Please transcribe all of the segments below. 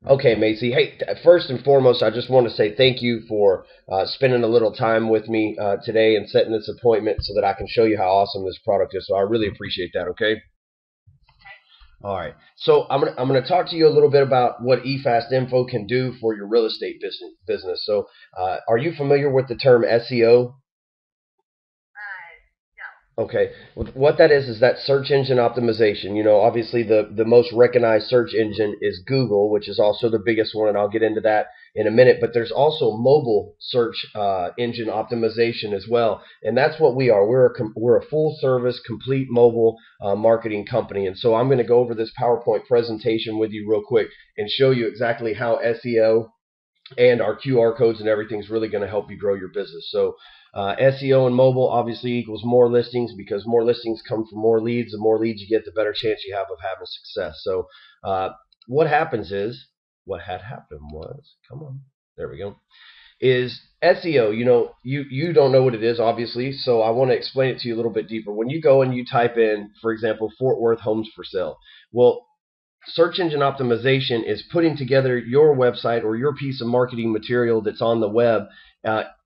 Okay, Macy. Hey, first and foremost, I just want to say thank you for spending a little time with me today and setting this appointment so that I can show you how awesome this product is. So I really appreciate that. Okay. All right. So I'm gonna talk to you a little bit about what eFast Info can do for your real estate business. So, are you familiar with the term SEO? Okay. What that is that search engine optimization. Obviously the most recognized search engine is Google, which is also the biggest one, and I'll get into that in a minute. But there's also mobile search engine optimization as well, and that's what we are. We're a full service, complete mobile marketing company, and so I'm going to go over this PowerPoint presentation with you real quick and show you exactly how SEO and our QR codes and everything is really going to help you grow your business. So SEO and mobile obviously equals more listings because more listings come from more leads. The more leads you get, the better chance you have of having success. So what happens is, what had happened was, come on, there we go, is SEO. You don't know what it is, obviously, so I want to explain it to you a little bit deeper. When you go and you type in, for example, Fort Worth homes for sale, well, search engine optimization is putting together your website or your piece of marketing material that's on the web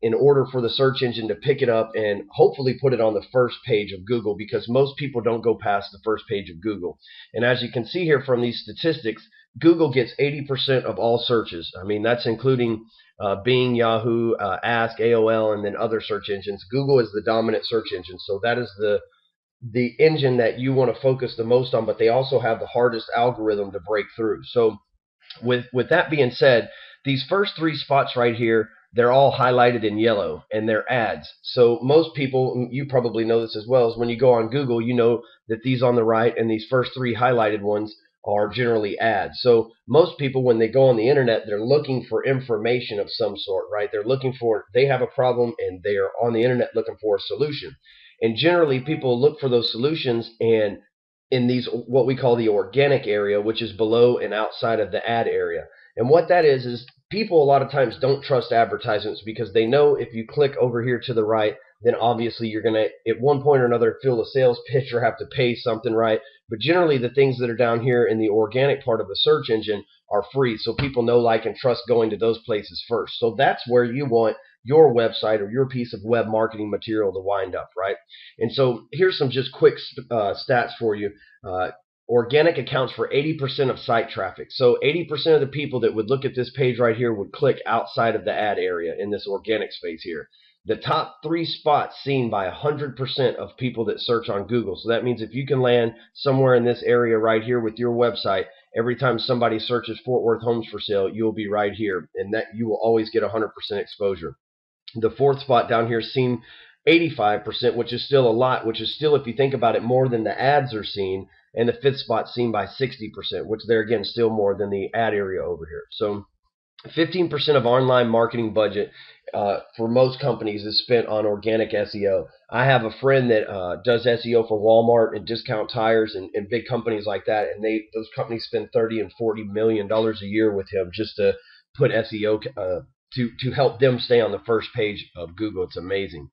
in order for the search engine to pick it up and hopefully put it on the first page of Google, because most people don't go past the first page of Google. And as you can see here from these statistics, Google gets 80% of all searches. I mean, that's including Bing, Yahoo, Ask, AOL, and then other search engines. Google is the dominant search engine. So that is the engine that you want to focus the most on, but they also have the hardest algorithm to break through. So with that being said, these first three spots right here, they're all highlighted in yellow and they're ads. So most people, you probably know this as well, is when you go on Google, you know that these on the right and these first three highlighted ones are generally ads. So most people, when they go on the internet, they're looking for information of some sort, right? They have a problem and they are on the internet looking for a solution. And generally people look for those solutions and in these what we call the organic area, which is below and outside of the ad area. And what that is people a lot of times don't trust advertisements because they know if you click over here to the right, then obviously you're going to, at one point or another, fill a sales pitch or have to pay something, right? But generally, the things that are down here in the organic part of the search engine are free. So people know, like, and trust going to those places first. So that's where you want your website or your piece of web marketing material to wind up, right? And so here's some just quick stats for you. Uh, Organic accounts for 80% of site traffic. So 80% of the people that would look at this page right here would click outside of the ad area in this organic space here. The top three spots seen by 100% of people that search on Google. So that means if you can land somewhere in this area right here with your website, every time somebody searches Fort Worth homes for sale, you'll be right here, and that you will always get 100% exposure. The fourth spot down here seen 85%, which is still a lot, which is still, if you think about it, more than the ads are seen. And the fifth spot seen by 60%, which there again still more than the ad area over here. So 15% of online marketing budget for most companies is spent on organic SEO. I have a friend that does SEO for Walmart and Discount Tires and big companies like that, and those companies spend $30 and $40 million a year with him just to put SEO to help them stay on the first page of Google. It's amazing.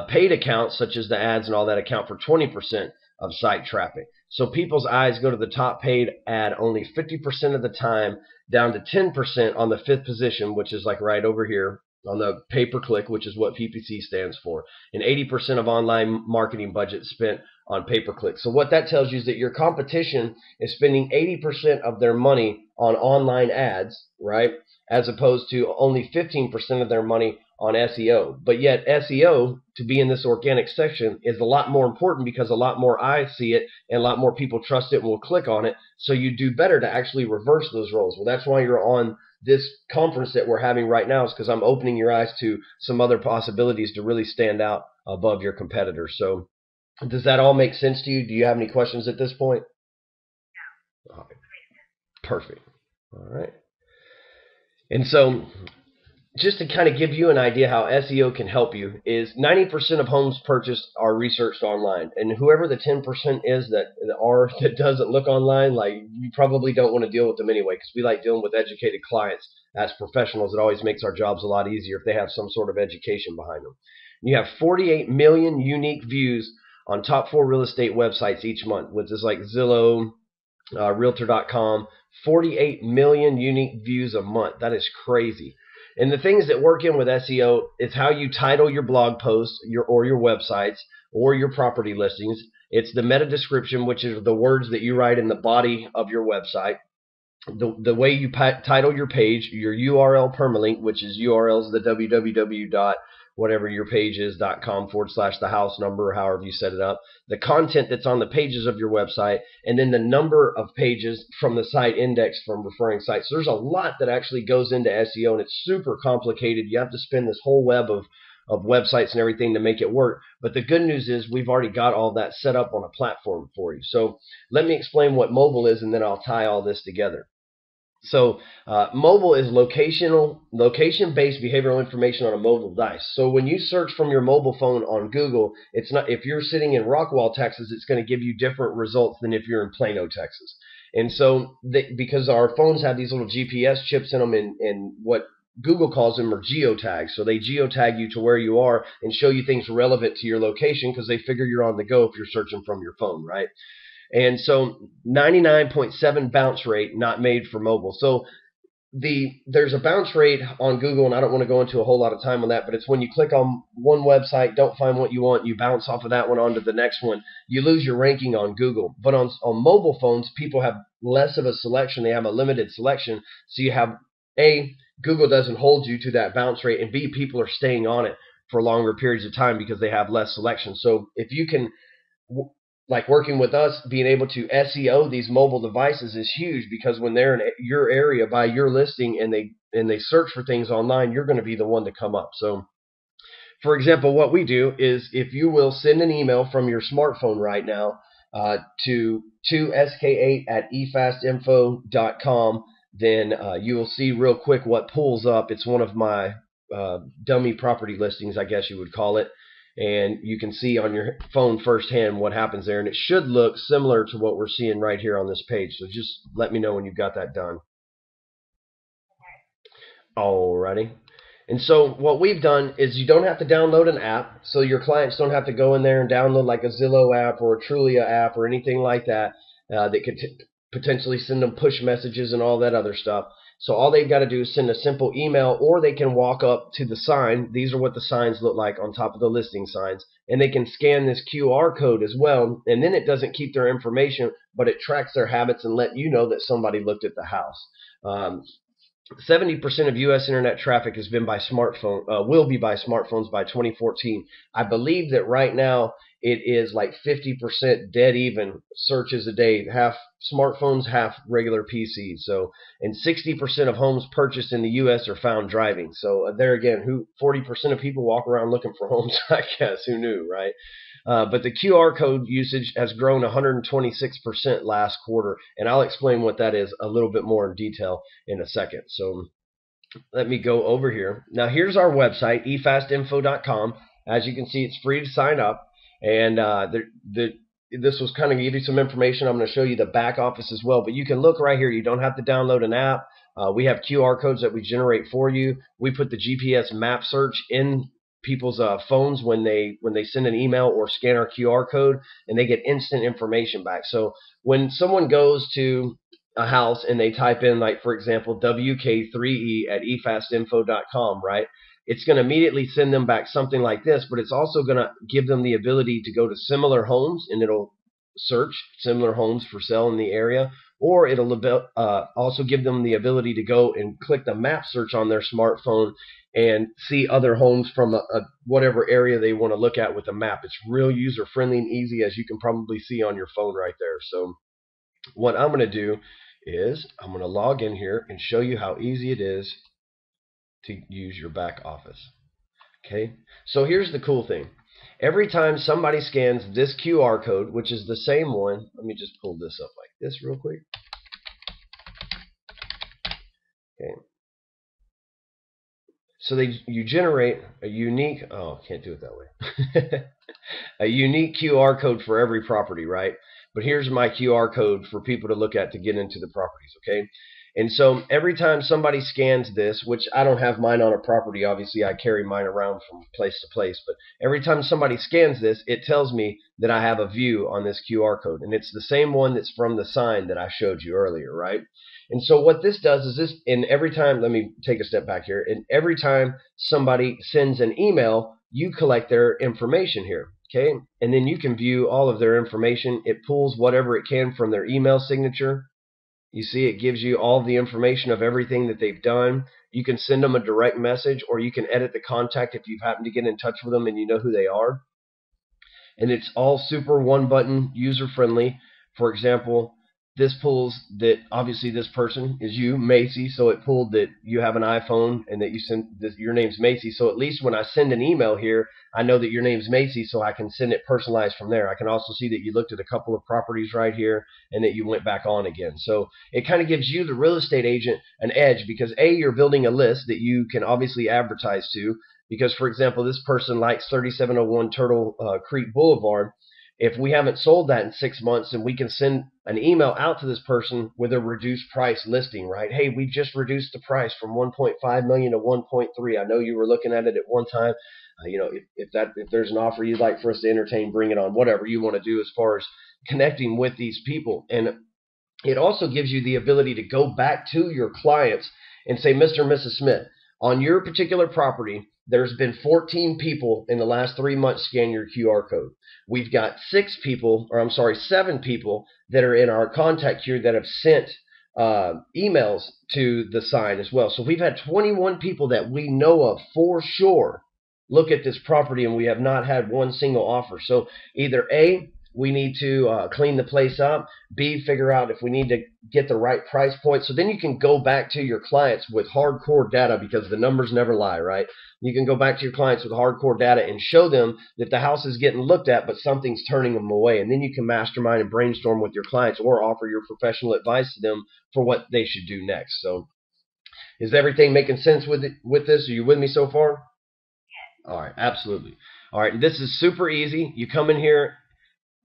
Paid accounts such as the ads and all that account for 20% of site traffic. So people's eyes go to the top paid ad only 50% of the time, down to 10% on the fifth position, which is like right over here on the pay-per-click, which is what PPC stands for. And 80% of online marketing budget spent on pay-per-click. So what that tells you is that your competition is spending 80% of their money on online ads, right? As opposed to only 15% of their money on SEO. But yet SEO, to be in this organic section, is a lot more important because a lot more eyes see it and a lot more people trust it and will click on it. So you do better to actually reverse those roles. Well, that's why you're on this conference that we're having right now, is because I'm opening your eyes to some other possibilities to really stand out above your competitors. So does that all make sense to you? Do you have any questions at this point? All right. Perfect. All right. And so just to kind of give you an idea how SEO can help you is 90% of homes purchased are researched online, and whoever the 10% is that doesn't look online, like, you probably don't want to deal with them anyway, because we like dealing with educated clients as professionals. It always makes our jobs a lot easier if they have some sort of education behind them. You have 48 million unique views on top 4 real estate websites each month, which is like Zillow, Realtor.com, 48 million unique views a month. That is crazy. And the things that work in with SEO is how you title your blog posts, or your websites, or your property listings. It's the meta description, which is the words that you write in the body of your website. The way you title your page, your URL permalink, which is URLs, the www dot whatever your page is .com / the house number, however you set it up, the content that's on the pages of your website, and then the number of pages from the site index from referring sites. So there's a lot that actually goes into SEO, and it's super complicated. You have to spin this whole web of websites and everything to make it work. But the good news is we've already got all that set up on a platform for you. So let me explain what mobile is, and then I'll tie all this together. So mobile is location-based behavioral information on a mobile device. So when you search from your mobile phone on Google, it's not, if you're sitting in Rockwall, Texas, it's going to give you different results than if you're in Plano, Texas. And so because our phones have these little GPS chips in them, and what Google calls them are geotags. So they geotag you to where you are and show you things relevant to your location, because they figure you're on the go if you're searching from your phone, right? And so 99.7 bounce rate, not made for mobile. So there's a bounce rate on Google, and I don't want to go into a whole lot of time on that, but it's when you click on one website, don't find what you want, you bounce off of that one onto the next one, you lose your ranking on Google. But on mobile phones, people have less of a selection. They have a limited selection. So you have, A, Google doesn't hold you to that bounce rate, and B, people are staying on it for longer periods of time because they have less selection. So if you can, like working with us, being able to SEO these mobile devices is huge, because when they're in your area by your listing and they search for things online, you're going to be the one to come up. So, for example, what we do is, if you will send an email from your smartphone right now to sk8@efastinfo.com, then you will see real quick what pulls up. It's one of my dummy property listings, I guess you would call it. And you can see on your phone firsthand what happens there. And it should look similar to what we're seeing right here on this page. So just let me know when you've got that done. Alrighty. And so what we've done is, you don't have to download an app. So your clients don't have to go in there and download like a Zillow app or a Trulia app or anything like that that could potentially send them push messages and all that other stuff. So all they've got to do is send a simple email, or they can walk up to the sign. These are what the signs look like on top of the listing signs. And they can scan this QR code as well. And then it doesn't keep their information, but it tracks their habits and let you know that somebody looked at the house. 70% of U.S. internet traffic has been by smartphone, will be by smartphones by 2014. I believe that right now it is like 50% dead even searches a day, half smartphones, half regular PCs. So, and 60% of homes purchased in the U.S. are found driving. So there again, 40% of people walk around looking for homes, I guess. Who knew, right? But the QR code usage has grown 126% last quarter, and I'll explain what that is a little bit more in detail in a second. So let me go over here. Now here's our website, efastinfo.com. As you can see, it's free to sign up, and this was kind of give you some information. I'm going to show you the back office as well, but you can look right here. You don't have to download an app. We have QR codes that we generate for you. We put the GPS map search in people's phones when they send an email or scan our QR code, and they get instant information back. So when someone goes to a house and they type in, like, for example, WK3E@efastinfo.com, right? It's going to immediately send them back something like this, but it's also going to give them the ability to go to similar homes, and it'll search similar homes for sale in the area, or it'll also give them the ability to go and click the map search on their smartphone and see other homes from whatever area they want to look at with a map. It's real user friendly and easy, as you can probably see on your phone right there. So what I'm going to do is I'm going to log in here and show you how easy it is to use your back office. Okay, so here's the cool thing. Every time somebody scans this QR code, which is the same one, let me just pull this up like this real quick. Okay. So you generate a unique, can't do it that way. A unique QR code for every property, right? but here's my QR code for people to look at to get into the properties, okay? And so every time somebody scans this, which I don't have mine on a property, obviously I carry mine around from place to place, but every time somebody scans this, it tells me that I have a view on this QR code. And it's the same one that's from the sign that I showed you earlier, right? And so what this does is this, and every time, let me take a step back here, and every time somebody sends an email, you collect their information here, okay? And then you can view all of their information. It pulls whatever it can from their email signature. You see, it gives you all the information of everything that they've done. You can send them a direct message, or you can edit the contact if you happen to get in touch with them and you know who they are. And it's all super one button, user friendly. For example, this pulls that obviously this person is you, Macy, so it pulled that you have an iPhone and that you send this, your name's Macy. So at least when I send an email here, I know that your name's Macy, so I can send it personalized from there. I can also see that you looked at a couple of properties right here and that you went back on again. So it kind of gives you, the real estate agent, an edge because A, you're building a list that you can obviously advertise to. Because, for example, this person likes 3701 Turtle Creek Boulevard. If we haven't sold that in 6 months, and we can send an email out to this person with a reduced price listing, right? Hey, we just reduced the price from 1.5 million to 1.3. I know you were looking at it at one time. If there's an offer you'd like for us to entertain, bring it on. Whatever you want to do as far as connecting with these people. And it also gives you the ability to go back to your clients and say, Mr. and Mrs. Smith, on your particular property, there's been 14 people in the last 3 months scan your QR code. We've got 7 people that are in our contact queue that have sent emails to the sign as well. So we've had 21 people that we know of for sure look at this property, and we have not had one single offer. So either A, we need to clean the place up. B, figure out if we need to get the right price point. So then you can go back to your clients with hardcore data, because the numbers never lie, right? You can go back to your clients with hardcore data and show them that the house is getting looked at, but something's turning them away. And then you can mastermind and brainstorm with your clients or offer your professional advice to them for what they should do next. So is everything making sense with this? Are you with me so far? All right, absolutely. All right, this is super easy. You come in here.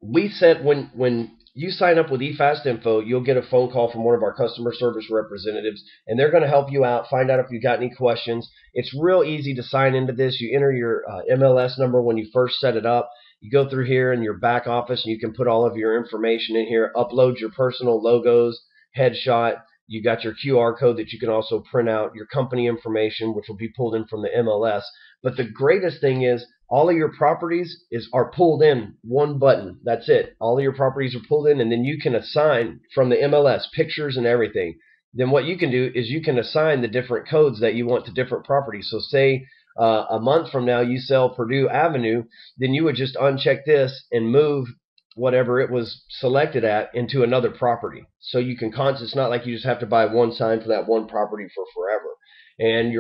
We said when you sign up with eFast Info, you'll get a phone call from one of our customer service representatives, and they're going to help you out, find out if you got any questions. It's real easy to sign into this. You enter your MLS number when you first set it up. You go through here in your back office, and you can put all of your information in here, upload your personal logos, headshot. You got your QR code that you can also print out, your company information, which will be pulled in from the MLS. But the greatest thing is all of your properties are pulled in one button. That's it. All of your properties are pulled in, and then you can assign from the MLS pictures and everything. Then what you can do is you can assign the different codes that you want to different properties. So say a month from now you sell Purdue Avenue, then you would just uncheck this and move whatever it was selected at into another property. So you can it's not like you just have to buy one sign for that one property for forever. And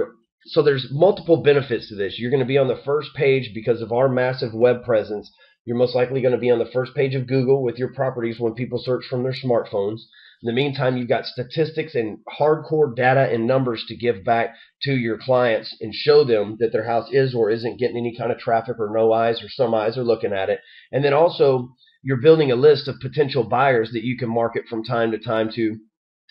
so there's multiple benefits to this. You're going to be on the first page because of our massive web presence. You're most likely going to be on the first page of Google with your properties when people search from their smartphones. In the meantime, you've got statistics and hardcore data and numbers to give back to your clients and show them that their house is or isn't getting any kind of traffic, or no eyes or some eyes are looking at it. And then also you're building a list of potential buyers that you can market from time to time to.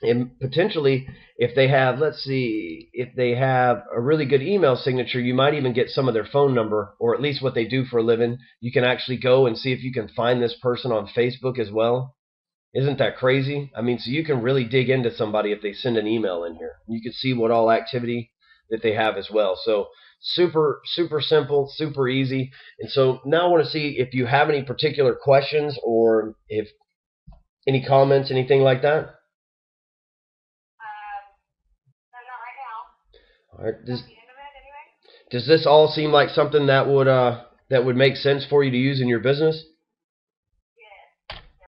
And potentially, if they have, if they have a really good email signature, you might even get some of their phone number, or at least what they do for a living. You can actually go and see if you can find this person on Facebook as well. Isn't that crazy? I mean, so you can really dig into somebody if they send an email in here. You can see what all activity that they have as well. So super, super simple, super easy. And so now I want to see if you have any particular questions or if any comments, anything like that. All right. Does this all seem like something that would make sense for you to use in your business?